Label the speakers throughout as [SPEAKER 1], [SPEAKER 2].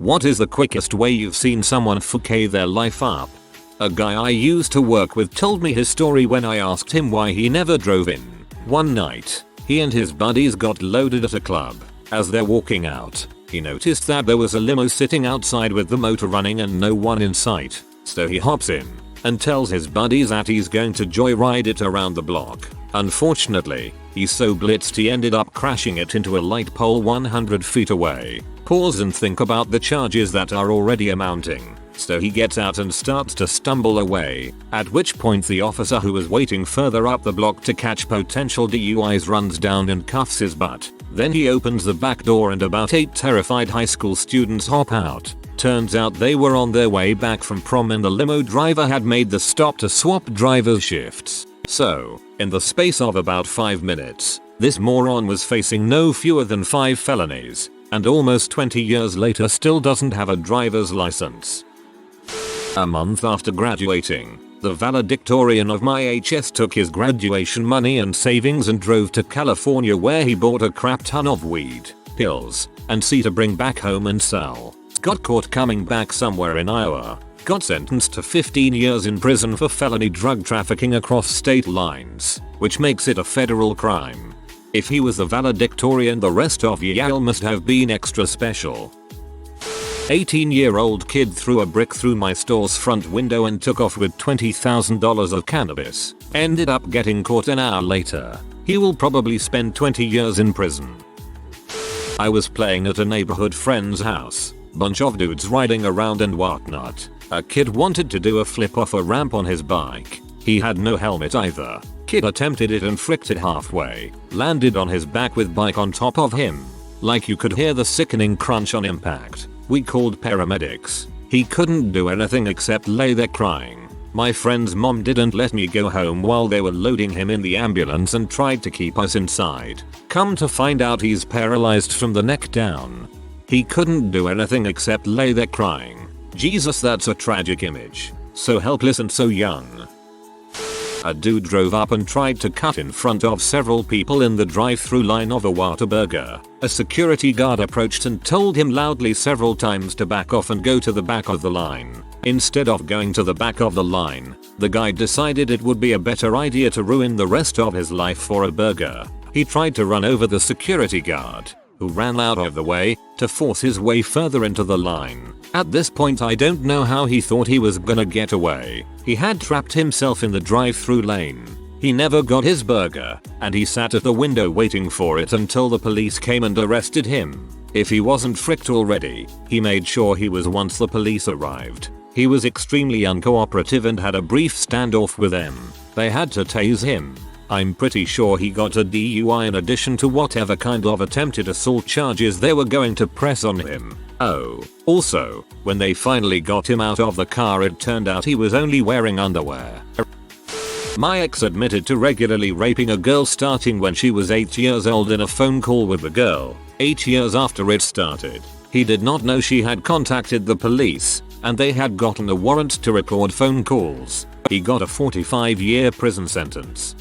[SPEAKER 1] What is the quickest way you've seen someone fuck their life up? A guy I used to work with told me his story when I asked him why he never drove in. One night, he and his buddies got loaded at a club. As they're walking out, he noticed that there was a limo sitting outside with the motor running and no one in sight. So he hops in and tells his buddies that he's going to joyride it around the block. Unfortunately, he's so blitzed he ended up crashing it into a light pole 100 feet away. Pause and think about the charges that are already mounting. So he gets out and starts to stumble away, at which point the officer who was waiting further up the block to catch potential DUIs runs down and cuffs his butt. Then he opens the back door and about 8 terrified high school students hop out. Turns out they were on their way back from prom and the limo driver had made the stop to swap drivers' shifts. So, in the space of about 5 minutes, this moron was facing no fewer than 5 felonies, and almost 20 years later still doesn't have a driver's license. A month after graduating, the valedictorian of my HS took his graduation money and savings and drove to California where he bought a crap ton of weed, pills, and to bring back home and sell. Got caught coming back somewhere in Iowa. Got sentenced to 15 years in prison for felony drug trafficking across state lines, which makes it a federal crime. If he was the valedictorian, the rest of Yale must have been extra special. 18-year-old kid threw a brick through my store's front window and took off with $20,000 of cannabis. Ended up getting caught an hour later. He will probably spend 20 years in prison. I was playing at a neighborhood friend's house. Bunch of dudes riding around and whatnot. A kid wanted to do a flip off a ramp on his bike. He had no helmet either. Kid attempted it and fricked it halfway. Landed on his back with bike on top of him. Like you could hear the sickening crunch on impact. We called paramedics. He couldn't do anything except lay there crying. My friend's mom didn't let me go home while they were loading him in the ambulance and tried to keep us inside. Come to find out he's paralyzed from the neck down. He couldn't do anything except lay there crying. Jesus, that's a tragic image. So helpless and so young. A dude drove up and tried to cut in front of several people in the drive-thru line of a Whataburger. A security guard approached and told him loudly several times to back off and go to the back of the line. Instead of going to the back of the line, the guy decided it would be a better idea to ruin the rest of his life for a burger. He tried to run over the security guard, who ran out of the way, to force his way further into the line. At this point I don't know how he thought he was gonna get away. He had trapped himself in the drive-thru lane. He never got his burger, and he sat at the window waiting for it until the police came and arrested him. If he wasn't fricked already, he made sure he was once the police arrived. He was extremely uncooperative and had a brief standoff with them. They had to tase him. I'm pretty sure he got a DUI in addition to whatever kind of attempted assault charges they were going to press on him. Oh, also, when they finally got him out of the car it turned out he was only wearing underwear. My ex admitted to regularly raping a girl starting when she was 8 years old in a phone call with the girl, 8 years after it started. He did not know she had contacted the police, and they had gotten a warrant to record phone calls. He got a 45-year prison sentence.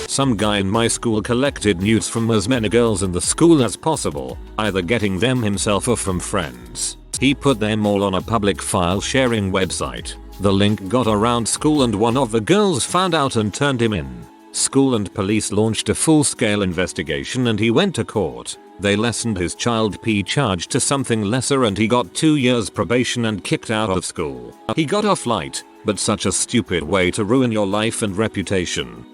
[SPEAKER 1] Some guy in my school collected nudes from as many girls in the school as possible, either getting them himself or from friends. He put them all on a public file sharing website. The link got around school and one of the girls found out and turned him in. School and police launched a full-scale investigation and he went to court. They lessened his child P charge to something lesser and he got 2 years probation and kicked out of school. He got off light, but such a stupid way to ruin your life and reputation.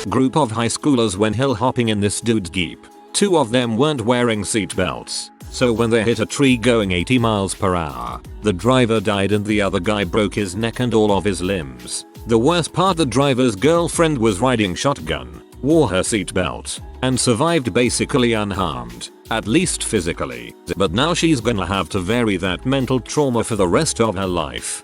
[SPEAKER 1] Group of high schoolers went hill hopping in this dude's Jeep. 2 of them weren't wearing seatbelts, so when they hit a tree going 80 miles per hour, the driver died and the other guy broke his neck and all of his limbs. The worst part, the driver's girlfriend was riding shotgun, wore her seatbelt, and survived basically unharmed, at least physically, but now she's gonna have to vary that mental trauma for the rest of her life.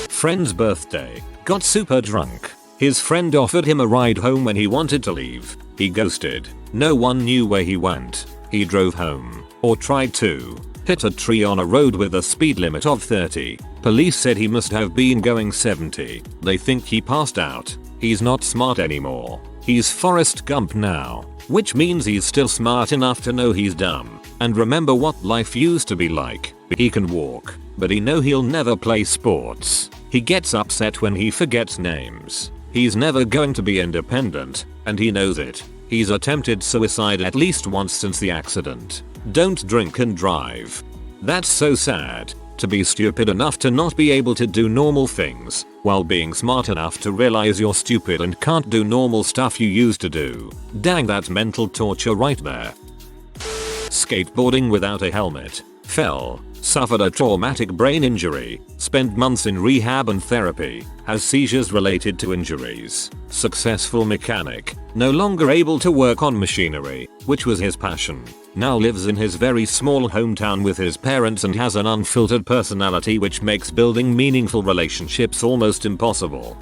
[SPEAKER 1] Friend's birthday. Got super drunk. His friend offered him a ride home when he wanted to leave. He ghosted. No one knew where he went. He drove home, or tried to, hit a tree on a road with a speed limit of 30. Police said he must have been going 70. They think he passed out. He's not smart anymore. He's Forrest Gump now, which means he's still smart enough to know he's dumb. and remember what life used to be like. He can walk, but he'll never play sports. He gets upset when he forgets names. He's never going to be independent, and he knows it. He's attempted suicide at least once since the accident. Don't drink and drive. That's so sad. To be stupid enough to not be able to do normal things, while being smart enough to realize you're stupid and can't do normal stuff you used to do. Dang, that's mental torture right there. Skateboarding without a helmet. Fell. Suffered a traumatic brain injury. Spent months in rehab and therapy. Has seizures related to injuries. Successful mechanic. No longer able to work on machinery, which was his passion. Now lives in his very small hometown with his parents and has an unfiltered personality which makes building meaningful relationships almost impossible.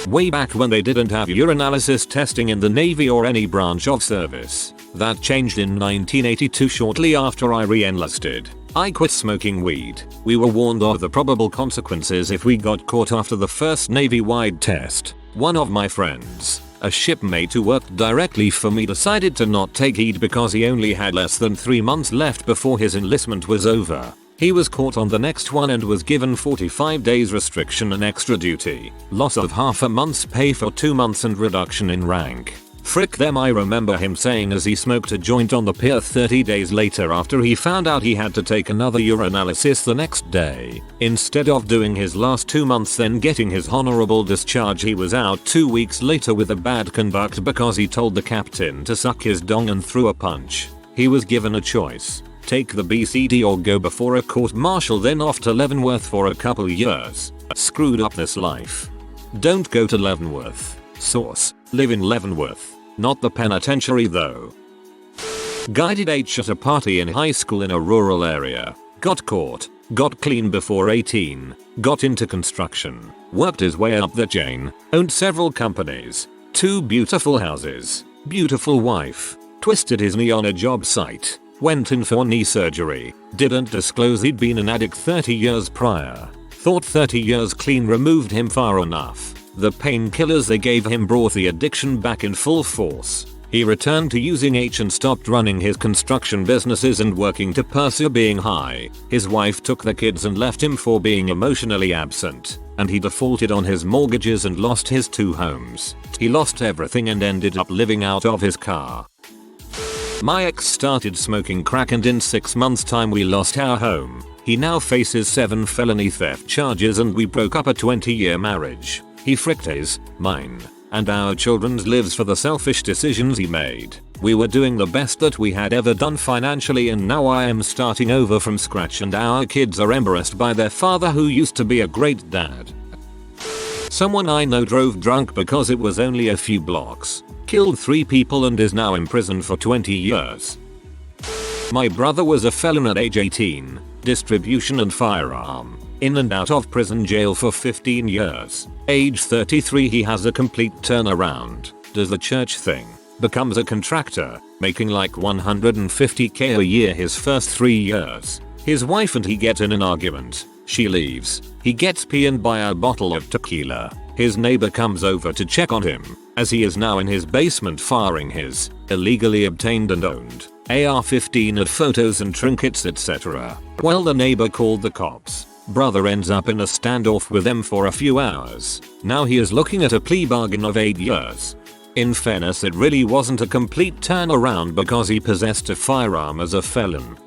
[SPEAKER 1] Way back when they didn't have urinalysis testing in the Navy or any branch of service. That changed in 1982 shortly after I re-enlisted. I quit smoking weed. We were warned of the probable consequences if we got caught after the first Navy-wide test. One of my friends, a shipmate who worked directly for me, decided to not take heed because he only had less than 3 months left before his enlistment was over. He was caught on the next one and was given 45 days restriction and extra duty, loss of half a month's pay for 2 months and reduction in rank. Frick them, I remember him saying as he smoked a joint on the pier 30 days later after he found out he had to take another urinalysis the next day. Instead of doing his last 2 months then getting his honorable discharge, he was out 2 weeks later with a bad conduct because he told the captain to suck his dong and threw a punch. He was given a choice. Take the BCD or go before a court-martial, then off to Leavenworth for a couple years. Screwed up this life. Don't go to Leavenworth. Source: live in Leavenworth. Not the penitentiary though. Guided H at a party in high school in a rural area. Got caught. Got clean before 18. Got into construction. Worked his way up the chain. Owned several companies. 2 beautiful houses. Beautiful wife. Twisted his knee on a job site. Went in for knee surgery. Didn't disclose he'd been an addict 30 years prior. Thought 30 years clean removed him far enough. The painkillers they gave him brought the addiction back in full force. He returned to using H and stopped running his construction businesses and working to pursue being high. His wife took the kids and left him for being emotionally absent, and he defaulted on his mortgages and lost his 2 homes. He lost everything and ended up living out of his car. My ex started smoking crack and in 6 months time we lost our home. He now faces 7 felony theft charges and we broke up a 20-year marriage. He fricked his, mine, and our children's lives for the selfish decisions he made. We were doing the best that we had ever done financially and now I am starting over from scratch and our kids are embarrassed by their father who used to be a great dad. Someone I know drove drunk because it was only a few blocks. Killed 3 people and is now in prison for 20 years. My brother was a felon at age 18, distribution and firearm. In and out of prison jail for 15 years. Age 33 he has a complete turnaround. Does the church thing. Becomes a contractor, making like $150k a year his first 3 years. His wife and he get in an argument. She leaves. He gets pinned by a bottle of tequila. His neighbor comes over to check on him, as he is now in his basement firing his illegally obtained and owned AR-15 at photos and trinkets etc. Well, the neighbor called the cops. Brother ends up in a standoff with them for a few hours. Now he is looking at a plea bargain of 8 years. In fairness, it really wasn't a complete turnaround because he possessed a firearm as a felon.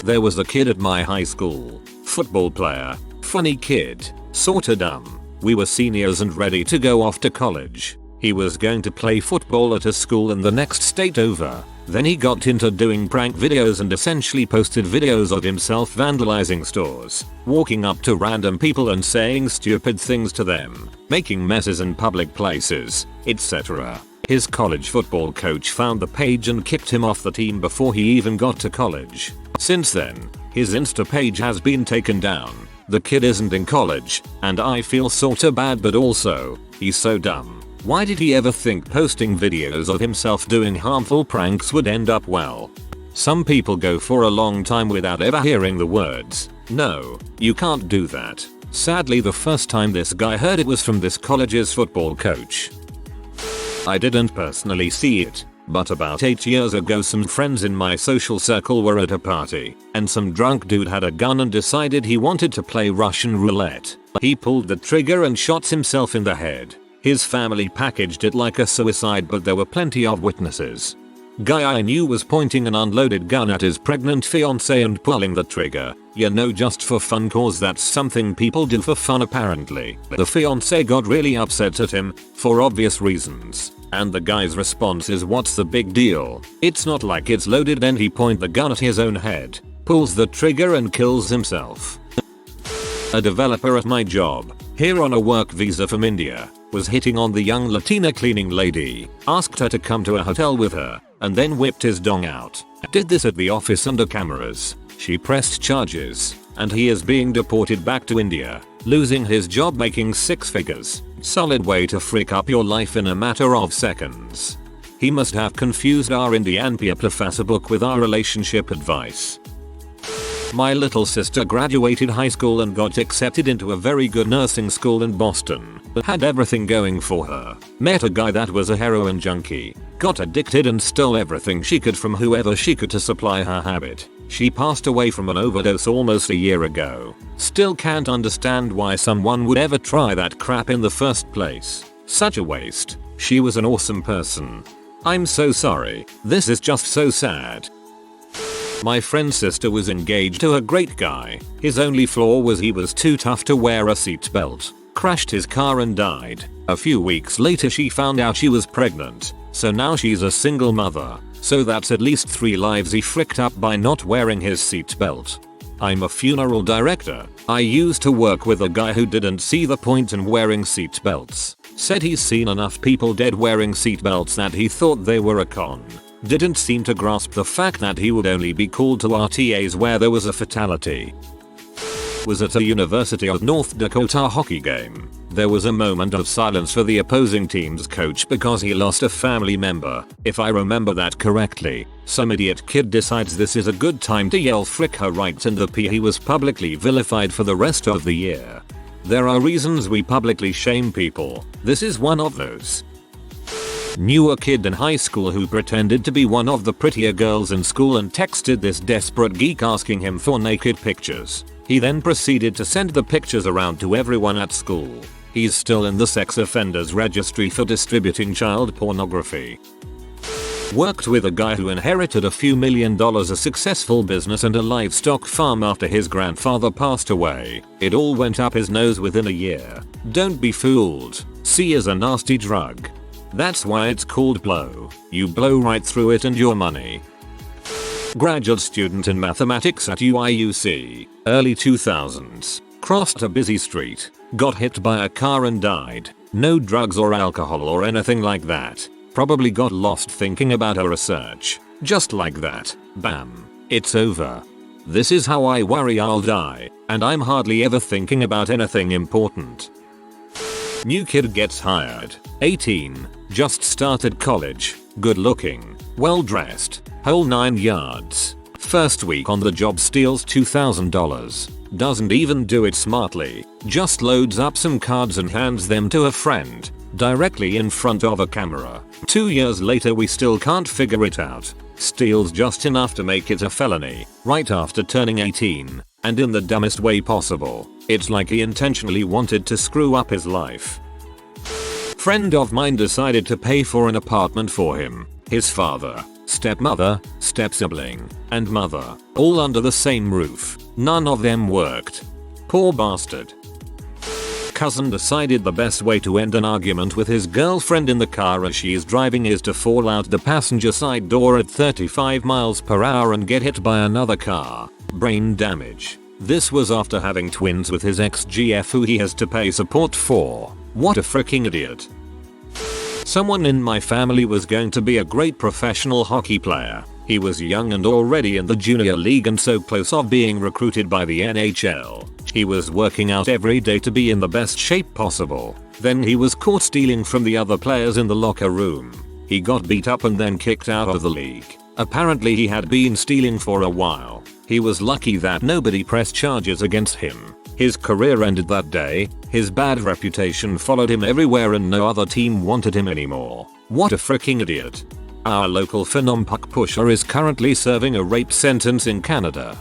[SPEAKER 1] There was a kid at my high school. Football player. Funny kid. Sorta dumb. We were seniors and ready to go off to college. He was going to play football at a school in the next state over. Then he got into doing prank videos and essentially posted videos of himself vandalizing stores, walking up to random people and saying stupid things to them, making messes in public places, etc. His college football coach found the page and kicked him off the team before he even got to college. Since then, his Insta page has been taken down. The kid isn't in college, and I feel sorta bad, but also, he's so dumb. Why did he ever think posting videos of himself doing harmful pranks would end up well? Some people go for a long time without ever hearing the words, "No, you can't do that." Sadly, the first time this guy heard it was from this college's football coach. I didn't personally see it, But about 8 years ago some friends in my social circle were at a party, and some drunk dude had a gun and decided he wanted to play Russian roulette. He pulled the trigger and shot himself in the head. His family packaged it like a suicide, but there were plenty of witnesses. Guy I knew was pointing an unloaded gun at his pregnant fiancée and pulling the trigger. You know, just for fun, cause that's something people do for fun apparently. The fiancée got really upset at him, for obvious reasons. And the guy's response is, what's the big deal? It's not like it's loaded. Then he points the gun at his own head, pulls the trigger and kills himself. A developer at my job, here on a work visa from India, was hitting on the young Latina cleaning lady, asked her to come to a hotel with her, and then whipped his dong out. Did this at the office under cameras. She pressed charges, and he is being deported back to India, losing his job making 6 figures. Solid way to frick up your life in a matter of seconds. He must have confused our Indian peer professor book with our relationship advice. My little sister graduated high school and got accepted into a very good nursing school in Boston. Had everything going for her. Met a guy that was a heroin junkie. Got addicted and stole everything she could from whoever she could to supply her habit. She passed away from an overdose almost a year ago. Still can't understand why someone would ever try that crap in the first place. Such a waste. She was an awesome person. I'm so sorry. This is just so sad. My friend's sister was engaged to a great guy. His only flaw was he was too tough to wear a seatbelt. Crashed his car and died. A few weeks later she found out she was pregnant. So now she's a single mother. So that's at least 3 lives he fricked up by not wearing his seatbelt. I'm a funeral director. I used to work with a guy who didn't see the point in wearing seatbelts. Said he's seen enough people dead wearing seatbelts that he thought they were a con. Didn't seem to grasp the fact that he would only be called to RTAs where there was a fatality. Was at a University of North Dakota hockey game. There was a moment of silence for the opposing team's coach because he lost a family member. If I remember that correctly, some idiot kid decides this is a good time to yell frick her right, and the PE was publicly vilified for the rest of the year. There are reasons we publicly shame people. This is one of those. Knew a kid in high school who pretended to be one of the prettier girls in school and texted this desperate geek asking him for naked pictures. He then proceeded to send the pictures around to everyone at school. He's still in the sex offenders registry for distributing child pornography. Worked with a guy who inherited a few $1 million, a successful business and a livestock farm after his grandfather passed away. It all went up his nose within a year. Don't be fooled. C is a nasty drug. That's why it's called blow. You blow right through it and your money. Graduate student in mathematics at UIUC, early 2000s. Crossed a busy street, got hit by a car and died. No drugs or alcohol or anything like that. Probably got lost thinking about her research. Just like that, bam, it's over. This is how I worry I'll die, and I'm hardly ever thinking about anything important. New kid gets hired, 18, just started college, good looking, well dressed, whole 9 yards. First week on the job steals $2,000. Doesn't even do it smartly, just loads up some cards and hands them to a friend, directly in front of a camera. 2 years later we still can't figure it out. Steals just enough to make it a felony, right after turning 18, and in the dumbest way possible. It's like he intentionally wanted to screw up his life. Friend of mine decided to pay for an apartment for him, his father, stepmother, step-sibling, and mother, all under the same roof. None of them worked. Poor bastard. Cousin decided the best way to end an argument with his girlfriend in the car as she is driving is to fall out the passenger side door at 35 miles per hour and get hit by another car. Brain damage. This was after having twins with his ex-GF who he has to pay support for. What a freaking idiot. Someone in my family was going to be a great professional hockey player. He was young and already in the junior league and so close of being recruited by the NHL. He was working out every day to be in the best shape possible. Then he was caught stealing from the other players in the locker room. He got beat up and then kicked out of the league. Apparently he had been stealing for a while. He was lucky that nobody pressed charges against him. His career ended that day. His bad reputation followed him everywhere and no other team wanted him anymore. What a freaking idiot. Our local Phenom puck pusher is currently serving a rape sentence in Canada.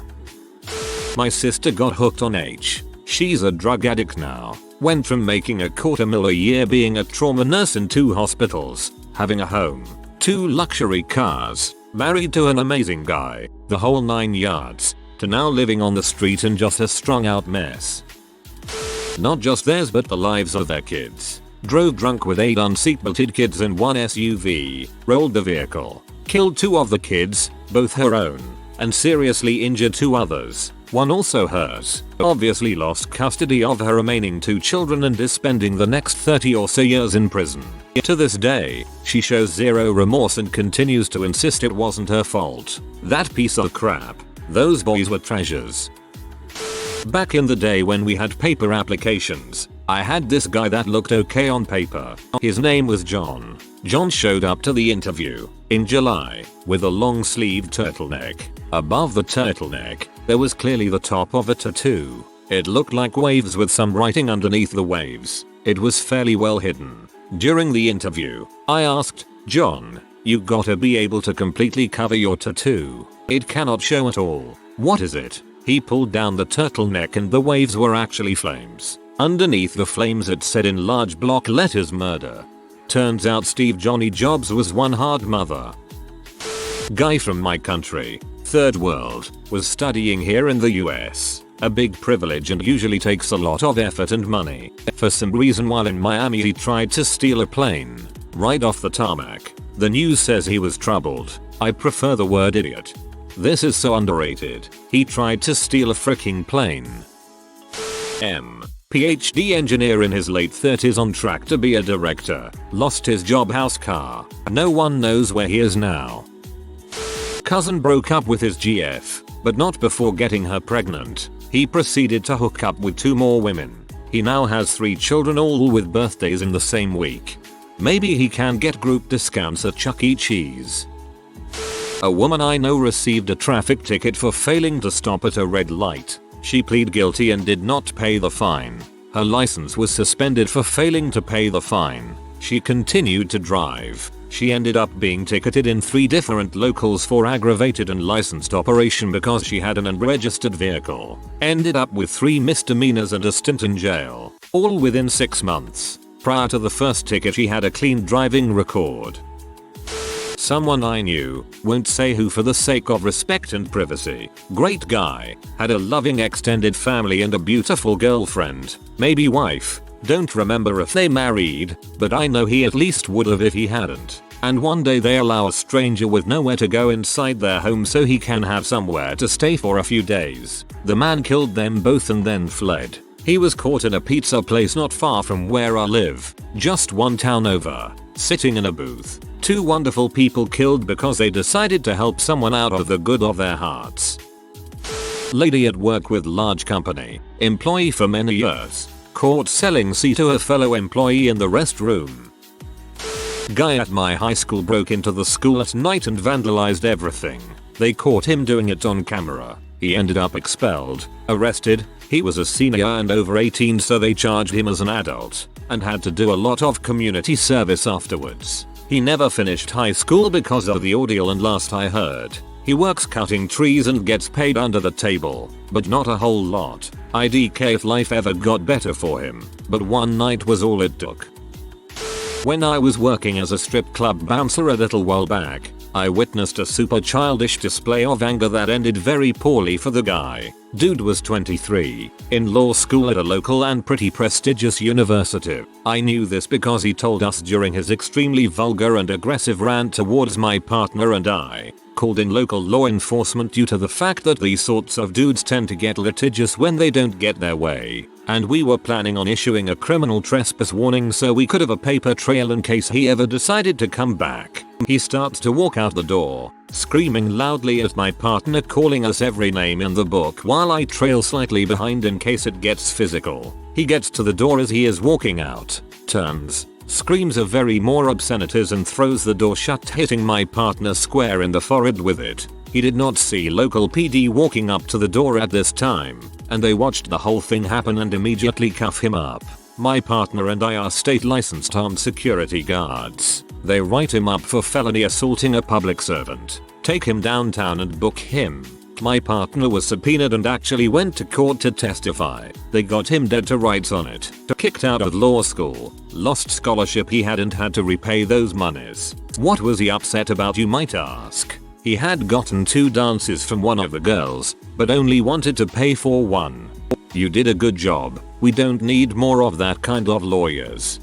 [SPEAKER 1] My sister got hooked on H. She's a drug addict now. Went from making $250,000 a year being a trauma nurse in 2 hospitals, having a home, 2 luxury cars, married to an amazing guy, the whole 9 yards, to now living on the street and just a strung out mess. Not just theirs but the lives of their kids. Drove drunk with 8 unseatbelted kids in 1 SUV, rolled the vehicle, killed 2 of the kids, both her own, and seriously injured 2 others, one also hers. Obviously lost custody of her remaining 2 children and is spending the next 30 or so years in prison. To this day, she shows zero remorse and continues to insist it wasn't her fault. That piece of crap. Those boys were treasures. Back in the day when we had paper applications, I had this guy that looked okay on paper. His name was John. John showed up to the interview in July with a long-sleeved turtleneck. Above the turtleneck, there was clearly the top of a tattoo. It looked like waves with some writing underneath the waves. It was fairly well hidden. During the interview, I asked, "John, you gotta be able to completely cover your tattoo. It cannot show at all. What is it?" He pulled down the turtleneck and the waves were actually flames. Underneath the flames it said in large block letters murder. Turns out Steve Johnny Jobs was one hard mother. Guy from my country, third world, was studying here in the US. A big privilege and usually takes a lot of effort and money. For some reason while in Miami he tried to steal a plane. Right off the tarmac. The news says he was troubled. I prefer the word idiot. This is so underrated. He tried to steal a freaking plane. PhD engineer in his late 30s on track to be a director. Lost his job house car. No one knows where he is now. Cousin broke up with his GF, but not before getting her pregnant. He proceeded to hook up with 2 more women. He now has 3 children all with birthdays in the same week. Maybe he can get group discounts at Chuck E. Cheese. A woman I know received a traffic ticket for failing to stop at a red light. She pleaded guilty and did not pay the fine. Her license was suspended for failing to pay the fine. She continued to drive. She ended up being ticketed in 3 different locals for aggravated and licensed operation because she had an unregistered vehicle. Ended up with 3 misdemeanors and a stint in jail, all within 6 months. Prior to the first ticket she had a clean driving record. Someone I knew, won't say who for the sake of respect and privacy. Great guy, had a loving extended family and a beautiful girlfriend, maybe wife. Don't remember if they married, but I know he at least would have if he hadn't. And one day they allow a stranger with nowhere to go inside their home so he can have somewhere to stay for a few days. The man killed them both and then fled. He was caught in a pizza place not far from where I live, just 1 town over, sitting in a booth. 2 wonderful people killed because they decided to help someone out of the good of their hearts. Lady at work with large company, employee for many years, caught selling C to a fellow employee in the restroom. Guy at my high school broke into the school at night and vandalized everything. They caught him doing it on camera. He ended up expelled, arrested. He was a senior and over 18 so they charged him as an adult and had to do a lot of community service afterwards. He never finished high school because of the ordeal and last I heard, he works cutting trees and gets paid under the table, but not a whole lot. IDK if life ever got better for him, but one night was all it took. When I was working as a strip club bouncer a little while back, I witnessed a super childish display of anger that ended very poorly for the guy. Dude was 23, in law school at a local and pretty prestigious university. I knew this because he told us during his extremely vulgar and aggressive rant towards my partner and I. Called in local law enforcement due to the fact that these sorts of dudes tend to get litigious when they don't get their way. And we were planning on issuing a criminal trespass warning so we could have a paper trail in case he ever decided to come back. He starts to walk out the door, screaming loudly at my partner, calling us every name in the book while I trail slightly behind in case it gets physical. He gets to the door as he is walking out, turns, screams a very more obscenities and throws the door shut, hitting my partner square in the forehead with it. He did not see local PD walking up to the door at this time, and they watched the whole thing happen and immediately cuff him up. My partner and I are state licensed armed security guards. They write him up for felony assaulting a public servant, take him downtown and book him. My partner was subpoenaed and actually went to court to testify. They got him dead to rights on it. Kicked out of law school, lost scholarship he hadn't had to repay those monies. What was he upset about, you might ask? He had gotten 2 dances from one of the girls, but only wanted to pay for one. You did a good job. We don't need more of that kind of lawyers.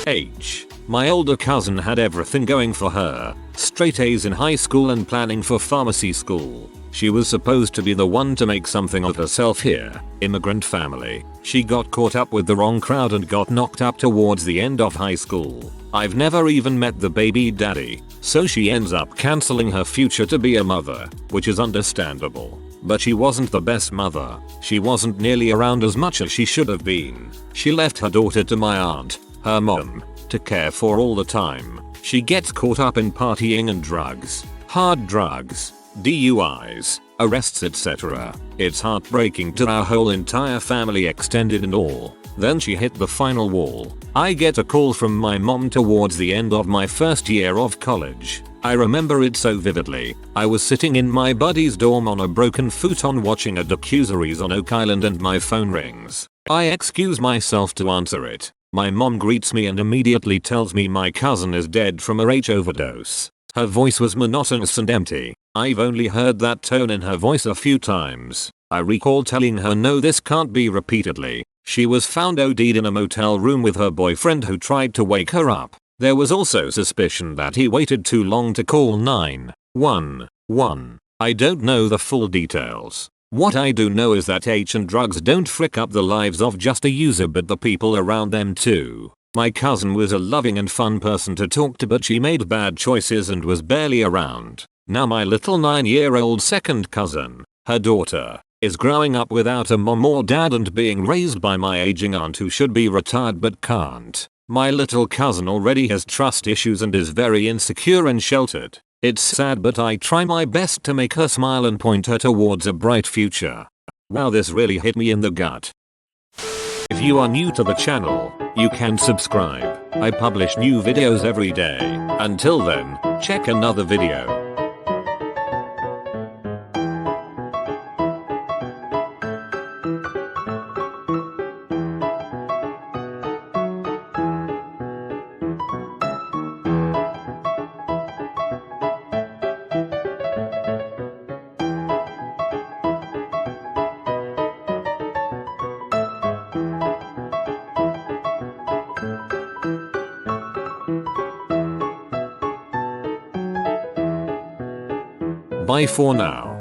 [SPEAKER 1] H. My older cousin had everything going for her. Straight A's in high school and planning for pharmacy school. She was supposed to be the one to make something of herself here. Immigrant family. She got caught up with the wrong crowd and got knocked up towards the end of high school. I've never even met the baby daddy, so she ends up cancelling her future to be a mother, which is understandable. But she wasn't the best mother. She wasn't nearly around as much as she should have been. She left her daughter to my aunt, her mom, to care for all the time. She gets caught up in partying and drugs, hard drugs, DUIs, arrests, etc. It's heartbreaking to our whole entire family, extended and all. Then she hit the final wall. I get a call from my mom towards the end of my first year of college. I remember it so vividly. I was sitting in my buddy's dorm on a broken futon watching a docuseries on Oak Island and my phone rings. I excuse myself to answer it. My mom greets me and immediately tells me my cousin is dead from a H overdose. Her voice was monotonous and empty. I've only heard that tone in her voice a few times. I recall telling her no, this can't be repeatedly. She was found OD'd in a motel room with her boyfriend who tried to wake her up. There was also suspicion that he waited too long to call 911. I don't know the full details. What I do know is that H and drugs don't frick up the lives of just a user but the people around them too. My cousin was a loving and fun person to talk to, but she made bad choices and was barely around. Now my little 9-year-old second cousin, her daughter, is growing up without a mom or dad and being raised by my aging aunt who should be retired but can't. My little cousin already has trust issues and is very insecure and sheltered. It's sad, but I try my best to make her smile and point her towards a bright future. Wow, this really hit me in the gut. If you are new to the channel, you can subscribe. I publish new videos every day. Until then, check another video. Bye for now.